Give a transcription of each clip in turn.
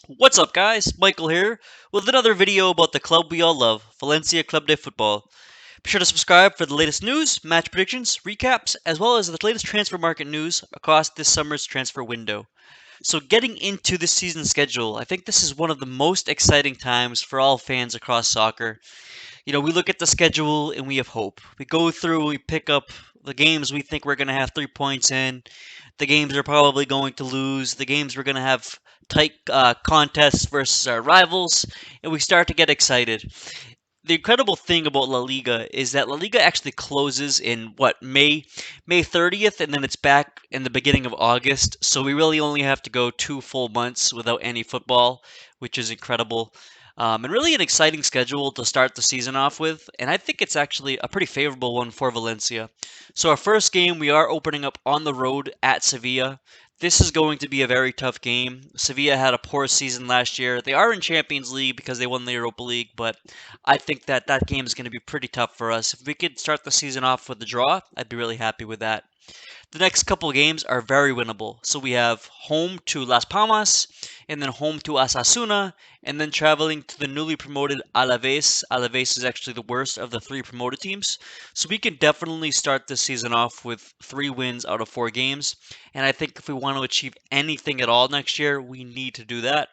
What's up, guys? Michael here with another video about the club we all love, Valencia Club de Football. Be sure to subscribe for the latest news, match predictions, recaps, as well as the latest transfer market news across this summer's transfer window. So, getting into this season's schedule, I think this is one of the most exciting times for all fans across soccer. We look at the schedule and we have hope. We go through, we pick up the games we think we're going to have 3 points in, the games are probably going to lose, the games we're going to have tight contests versus our rivals, and we start to get excited. The incredible thing about La Liga is that La Liga actually closes in May 30th, and then it's back in the beginning of August. So we really only have to go 2 full months without any football, which is incredible. And really an exciting schedule to start the season off with, and I think it's actually a pretty favorable one for Valencia. So our first game, we are opening up on the road at Sevilla. This is going to be a very tough game. Sevilla had a poor season last year. They are in Champions League because they won the Europa League, but I think that game is going to be pretty tough for us. If we could start the season off with a draw, I'd be really happy with that. The next couple of games are very winnable. So we have home to Las Palmas, and then home to Asasuna, and then traveling to the newly promoted Alaves. Alaves is actually the worst of the three promoted teams. So we can definitely start this season off with 3 wins out of 4 games. And I think if we want to achieve anything at all next year, we need to do that.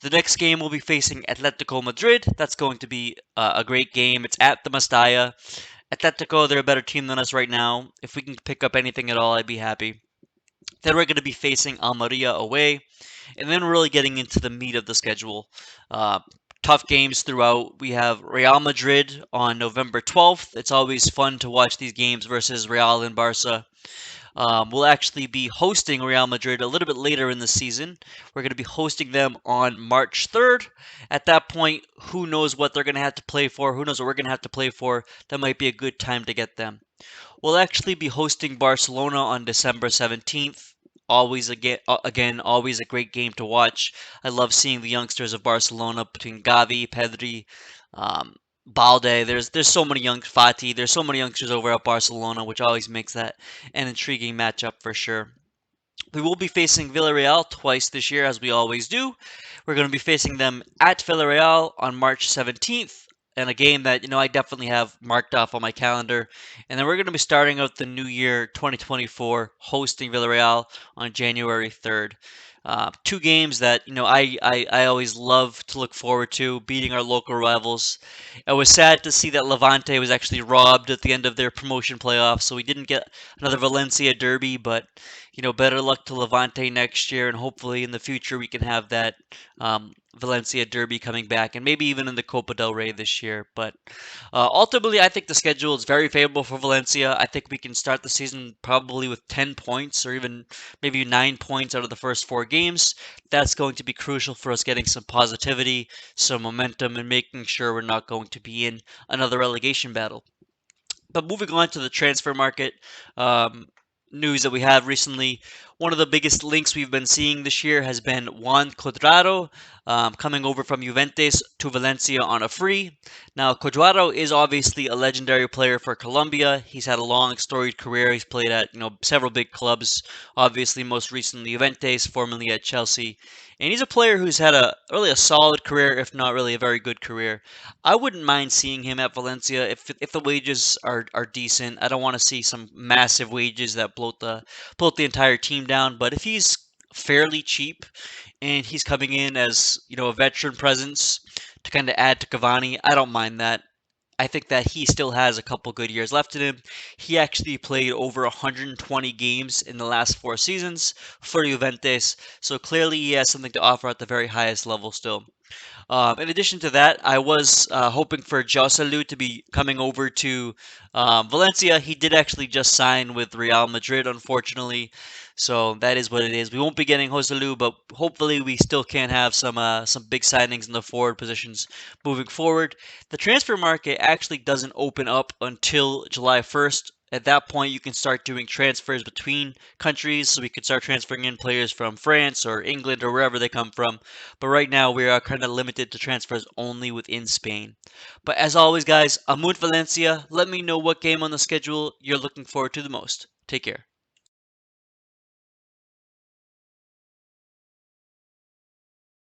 The next game we'll be facing Atletico Madrid. That's going to be a great game. It's at the Mestalla. Atletico, they're a better team than us right now. If we can pick up anything at all, I'd be happy. Then we're going to be facing Almeria away, and then we're really getting into the meat of the schedule. Uh, Tough games throughout. We have Real Madrid on November 12th. It's always fun to watch these games versus Real and Barca. We'll actually be hosting Real Madrid a little bit later in the season. We're going to be hosting them on March 3rd. At that point, who knows what they're going to have to play for? Who knows what we're going to have to play for? That might be a good time to get them. We'll actually be hosting Barcelona on December 17th. Always a great game to watch. I love seeing the youngsters of Barcelona between Gavi, Pedri, um, Balde. There's so many young Fati. There's so many youngsters over at Barcelona, which always makes that an intriguing matchup for sure. We will be facing Villarreal twice this year, as we always do. We're going to be facing them at Villarreal on March 17th, and a game that I definitely have marked off on my calendar. And then we're going to be starting out the new year 2024 hosting Villarreal on January 3rd. 2 games that I always love to look forward to, beating our local rivals. It was sad to see that Levante was actually robbed at the end of their promotion playoffs, so we didn't get another Valencia derby. But better luck to Levante next year, and hopefully in the future we can have that Valencia derby coming back, and maybe even in the Copa del Rey this year. But ultimately, I think the schedule is very favorable for Valencia. I think we can start the season probably with 10 points, or even maybe 9 points out of the first 4 games. That's going to be crucial for us getting some positivity, some momentum, and making sure we're not going to be in another relegation battle. But moving on to the transfer market, um, news that we have recently. One of the biggest links we've been seeing this year has been Juan Cuadrado coming over from Juventus to Valencia on a free. Now, Cuadrado is obviously a legendary player for Colombia. He's had a long, storied career. He's played at several big clubs. Obviously, most recently Juventus, formerly at Chelsea. And he's a player who's had a really a solid career, if not really a very good career. I wouldn't mind seeing him at Valencia if the wages are decent. I don't want to see some massive wages that bloat the entire team down. But if he's fairly cheap and he's coming in as a veteran presence to kind of add to Cavani, I don't mind that. I think that he still has a couple good years left in him. He actually played over 120 games in the last 4 seasons for Juventus, so clearly he has something to offer at the very highest level still. In addition to that, I was hoping for Joselu to be coming over to Valencia. He did actually just sign with Real Madrid, unfortunately. So that is what it is. We won't be getting Joselu, but hopefully we still can have some big signings in the forward positions moving forward. The transfer market actually doesn't open up until July 1st. At that point, you can start doing transfers between countries, so we could start transferring in players from France or England or wherever they come from. But right now, we are kind of limited to transfers only within Spain. But as always, guys, I'm with Valencia. Let me know what game on the schedule you're looking forward to the most. Take care.